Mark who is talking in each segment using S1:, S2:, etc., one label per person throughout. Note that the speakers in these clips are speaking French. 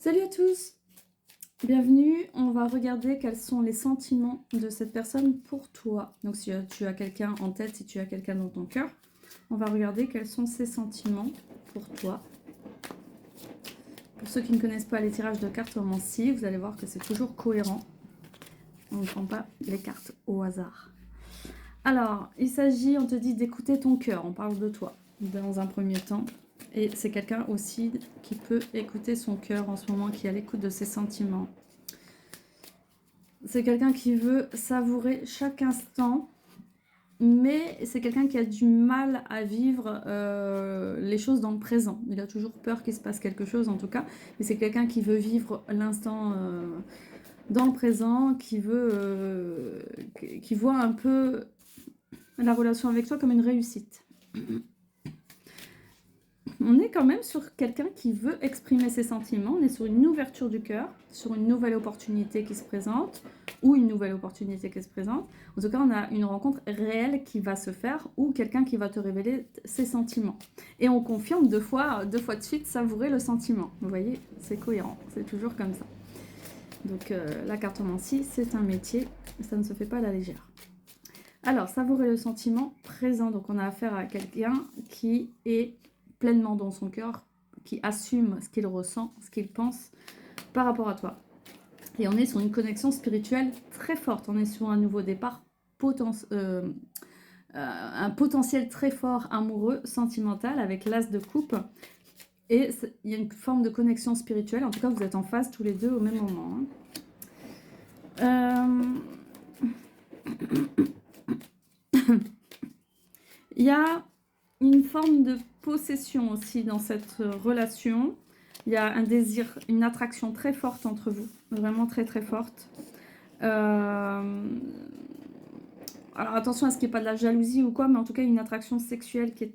S1: Salut à tous, bienvenue. On va regarder quels sont les sentiments de cette personne pour toi. Donc si tu as quelqu'un en tête, si tu as quelqu'un dans ton cœur, on va regarder quels sont ses sentiments pour toi. Pour ceux qui ne connaissent pas les tirages de cartomancie, vous allez voir que c'est toujours cohérent. On ne prend pas les cartes au hasard. Alors, il s'agit, on te dit d'écouter ton cœur, on parle de toi dans un premier temps. Et c'est quelqu'un aussi qui peut écouter son cœur en ce moment, qui est à l'écoute de ses sentiments. C'est quelqu'un qui veut savourer chaque instant, mais c'est quelqu'un qui a du mal à vivre les choses dans le présent. Il a toujours peur qu'il se passe quelque chose en tout cas, mais c'est quelqu'un qui veut vivre l'instant dans le présent, qui voit un peu la relation avec toi comme une réussite. On est quand même sur quelqu'un qui veut exprimer ses sentiments, on est sur une ouverture du cœur, sur une nouvelle opportunité qui se présente, ou une nouvelle opportunité qui se présente. En tout cas, on a une rencontre réelle qui va se faire, ou quelqu'un qui va te révéler ses sentiments. Et on confirme deux fois de suite, savourer le sentiment. Vous voyez, c'est cohérent, c'est toujours comme ça. Donc la cartomancie, c'est un métier, ça ne se fait pas à la légère. Alors, savourer le sentiment présent, donc on a affaire à quelqu'un qui est pleinement dans son cœur, qui assume ce qu'il ressent, ce qu'il pense par rapport à toi. Et on est sur une connexion spirituelle très forte. On est sur un nouveau départ, un potentiel très fort amoureux, sentimental, avec l'as de coupe. Et il y a une forme de connexion spirituelle. En tout cas, vous êtes en phase tous les deux au même moment. Il y a une forme de possession aussi dans cette relation. Il y a un désir, une attraction très forte entre vous, vraiment très très forte. Alors attention à ce qu'il n'y ait pas de la jalousie ou quoi, mais en tout cas une attraction sexuelle qui est,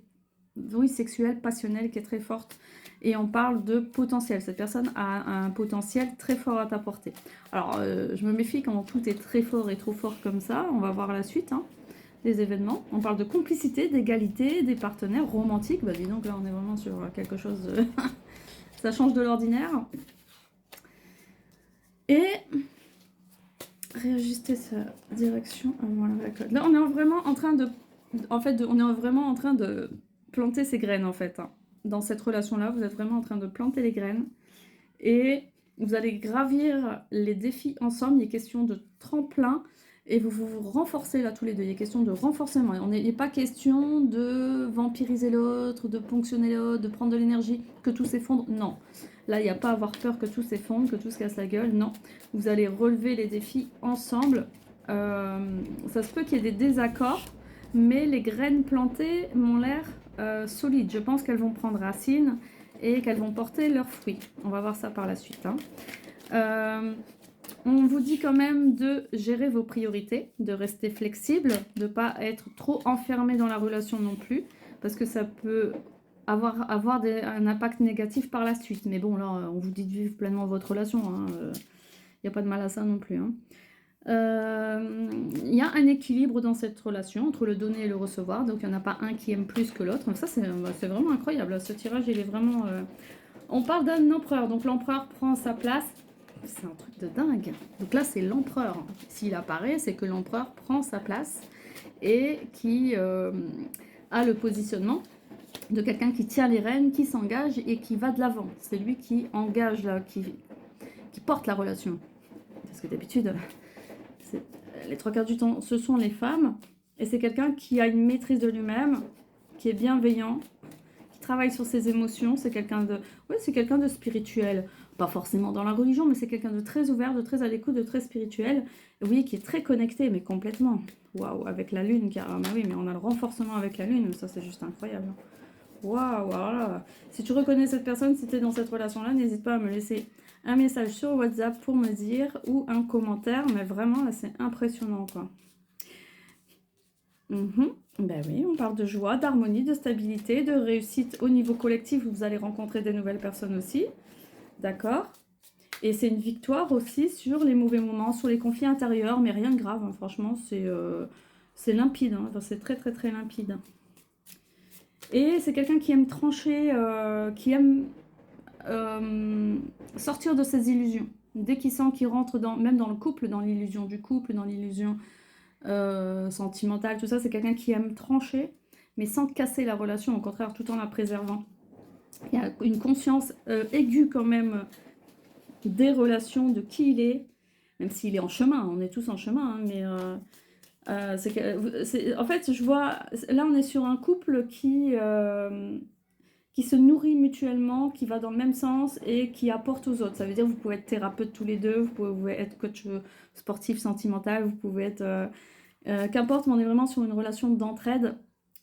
S1: oui, sexuelle, passionnelle, qui est très forte. Et on parle de potentiel. Cette personne a un potentiel très fort à t'apporter. Alors je me méfie quand tout est très fort et trop fort comme ça. On va voir la suite. Des événements. On parle de complicité, d'égalité, des partenaires romantiques. Bah dis donc, là on est vraiment sur quelque chose de... ça change de l'ordinaire. Et réajuster sa direction. Voilà, là on est vraiment en train de... En fait, on est vraiment en train de planter ses graines en fait. Dans cette relation-là, vous êtes vraiment en train de planter les graines. Et vous allez gravir les défis ensemble. Il est question de tremplin. Et vous renforcez là tous les deux. Il est question de renforcement. Il n'est pas question de vampiriser l'autre, de ponctionner l'autre, de prendre de l'énergie, que tout s'effondre. Non. Là, il n'y a pas à avoir peur que tout s'effondre, que tout se casse la gueule. Non. Vous allez relever les défis ensemble. Ça se peut qu'il y ait des désaccords, mais les graines plantées m'ont l'air solides. Je pense qu'elles vont prendre racine et qu'elles vont porter leurs fruits. On va voir ça par la suite. On vous dit quand même de gérer vos priorités, de rester flexible, de ne pas être trop enfermé dans la relation non plus, parce que ça peut avoir un impact négatif par la suite. Mais bon, là, on vous dit de vivre pleinement votre relation. Il n'y a pas de mal à ça non plus. Il y a un équilibre dans cette relation entre le donner et le recevoir. Donc, il n'y en a pas un qui aime plus que l'autre. Donc ça, c'est vraiment incroyable. Ce tirage, il est vraiment... On parle d'un empereur. Donc, l'empereur prend sa place. C'est un truc de dingue. Donc là, c'est l'empereur. S'il apparaît, c'est que l'empereur prend sa place et qui a le positionnement de quelqu'un qui tient les rênes, qui s'engage et qui va de l'avant. C'est lui qui engage, là, qui porte la relation. Parce que d'habitude, les trois quarts du temps, ce sont les femmes. Et c'est quelqu'un qui a une maîtrise de lui-même, qui est bienveillant, qui travaille sur ses émotions. C'est quelqu'un de... Oui, c'est quelqu'un de spirituel. Pas forcément dans la religion, mais c'est quelqu'un de très ouvert, de très à l'écoute, de très spirituel. Oui, qui est très connecté, mais complètement. Waouh, avec la lune, car bah oui, mais on a le renforcement avec la lune, ça c'est juste incroyable. Waouh, voilà. Si tu reconnais cette personne, si tu es dans cette relation-là, n'hésite pas à me laisser un message sur WhatsApp pour me dire, ou un commentaire, mais vraiment, là, c'est impressionnant, quoi. Ben oui, on parle de joie, d'harmonie, de stabilité, de réussite au niveau collectif, où vous allez rencontrer des nouvelles personnes aussi. D'accord. Et c'est une victoire aussi sur les mauvais moments, sur les conflits intérieurs, mais rien de grave, hein. Franchement, c'est limpide, hein. Enfin, c'est très très très limpide. Et c'est quelqu'un qui aime trancher, qui aime sortir de ces illusions. Dès qu'il sent qu'il rentre même dans le couple, dans l'illusion du couple, dans l'illusion sentimentale, tout ça, c'est quelqu'un qui aime trancher, mais sans casser la relation, au contraire, tout en la préservant. Il y a une conscience aiguë quand même des relations, de qui il est, même s'il est en chemin, on est tous en chemin, hein, mais en fait, je vois, là on est sur un couple qui se nourrit mutuellement, qui va dans le même sens et qui apporte aux autres. Ça veut dire que vous pouvez être thérapeute tous les deux, vous pouvez être coach sportif, sentimental, vous pouvez être... qu'importe, mais on est vraiment sur une relation d'entraide,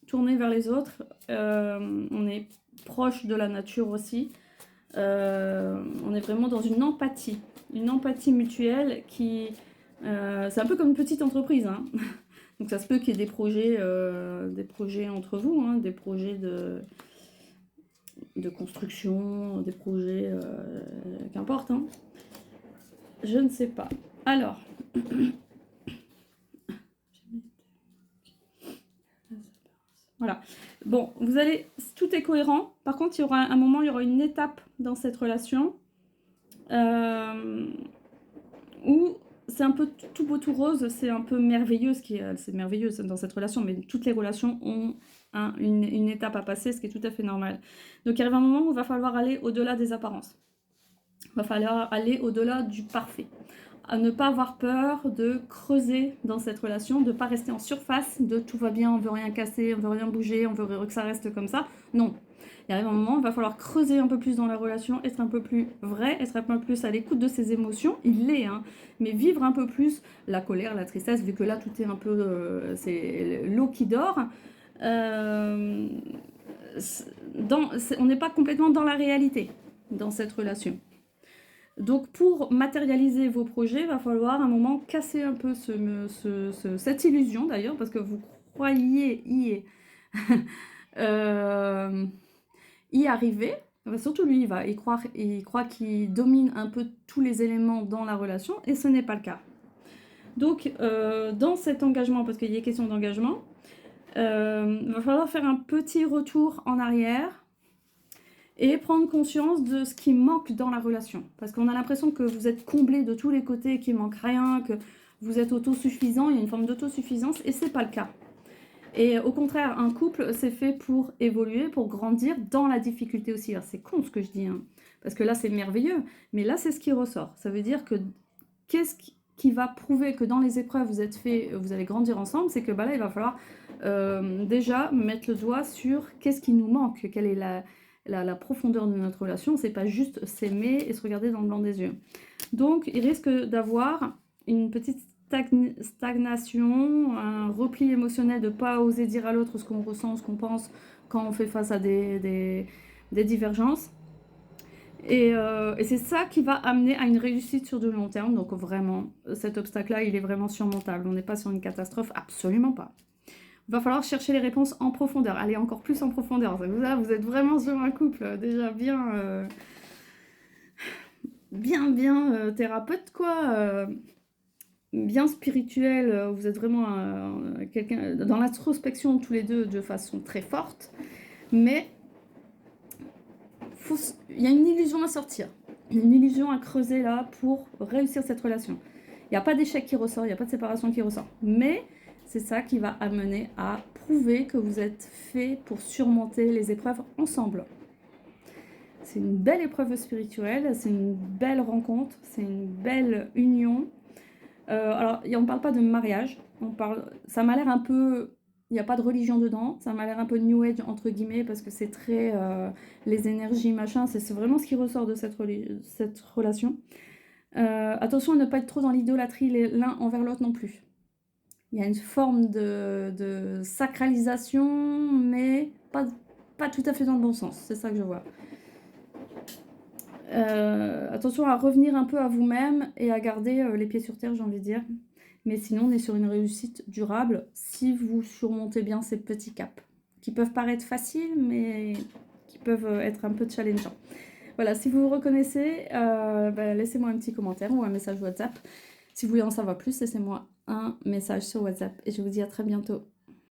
S1: tournée vers les autres. On est proche de la nature aussi. On est vraiment dans une empathie mutuelle qui... c'est un peu comme une petite entreprise, hein. Donc ça se peut qu'il y ait des projets entre vous, hein, des projets de construction, des projets, qu'importe, hein. Je ne sais pas. Alors, voilà. Bon, vous allez, tout est cohérent. Par contre, il y aura un moment, il y aura une étape dans cette relation où c'est un peu tout beau, tout rose, c'est un peu merveilleux, c'est merveilleux dans cette relation, mais toutes les relations ont une étape à passer, ce qui est tout à fait normal. Donc il arrive un moment où il va falloir aller au-delà des apparences. Il va falloir aller au-delà du parfait. À ne pas avoir peur de creuser dans cette relation, de ne pas rester en surface, de tout va bien, on veut rien casser, on veut rien bouger, on veut que ça reste comme ça. Non. Il arrive un moment où il va falloir creuser un peu plus dans la relation, être un peu plus vrai, être un peu plus à l'écoute de ses émotions. Il l'est, hein, mais vivre un peu plus la colère, la tristesse, vu que là tout est un peu... c'est l'eau qui dort. On n'est pas complètement dans la réalité dans cette relation. Donc pour matérialiser vos projets, il va falloir à un moment casser un peu cette illusion d'ailleurs, parce que vous croyez y arriver. Enfin, surtout lui, il croit qu'il domine un peu tous les éléments dans la relation, et ce n'est pas le cas. Donc dans cet engagement, parce qu'il y a question d'engagement, il va falloir faire un petit retour en arrière, et prendre conscience de ce qui manque dans la relation. Parce qu'on a l'impression que vous êtes comblé de tous les côtés, qu'il ne manque rien, que vous êtes autosuffisant, il y a une forme d'autosuffisance, et ce n'est pas le cas. Et au contraire, un couple, c'est fait pour évoluer, pour grandir dans la difficulté aussi. Alors c'est con ce que je dis, hein, parce que là c'est merveilleux, mais là c'est ce qui ressort. Ça veut dire que qu'est-ce qui va prouver que dans les épreuves vous allez grandir ensemble, c'est que là il va falloir déjà mettre le doigt sur qu'est-ce qui nous manque, quelle est la profondeur de notre relation. C'est pas juste s'aimer et se regarder dans le blanc des yeux. Donc il risque d'avoir une petite stagnation, un repli émotionnel, de ne pas oser dire à l'autre ce qu'on ressent, ce qu'on pense quand on fait face à des divergences. Et c'est ça qui va amener à une réussite sur de long terme. Donc vraiment, cet obstacle-là, il est vraiment surmontable. On n'est pas sur une catastrophe, absolument pas. Il va falloir chercher les réponses en profondeur, aller encore plus en profondeur. Là, vous êtes vraiment sur un couple déjà bien thérapeute, quoi. Bien spirituel, vous êtes vraiment quelqu'un dans l'introspection tous les deux de façon très forte, mais il y a une illusion à sortir, une illusion à creuser là pour réussir cette relation. Il n'y a pas d'échec qui ressort, il n'y a pas de séparation qui ressort, mais c'est ça qui va amener à prouver que vous êtes fait pour surmonter les épreuves ensemble. C'est une belle épreuve spirituelle, c'est une belle rencontre, c'est une belle union. Alors, on ne parle pas de mariage, ça m'a l'air un peu... Il n'y a pas de religion dedans, ça m'a l'air un peu New Age, entre guillemets, parce que c'est très... les énergies, machin, c'est vraiment ce qui ressort de cette relation. Attention à ne pas être trop dans l'idolâtrie l'un envers l'autre non plus. Il y a une forme de sacralisation, mais pas tout à fait dans le bon sens, c'est ça que je vois. Attention à revenir un peu à vous-même et à garder les pieds sur terre, j'ai envie de dire. Mais sinon, on est sur une réussite durable si vous surmontez bien ces petits caps, qui peuvent paraître faciles, mais qui peuvent être un peu challengeants. Voilà, si vous vous reconnaissez, laissez-moi un petit commentaire ou un message WhatsApp. Si vous voulez en savoir plus, laissez-moi un message sur WhatsApp. Et je vous dis à très bientôt.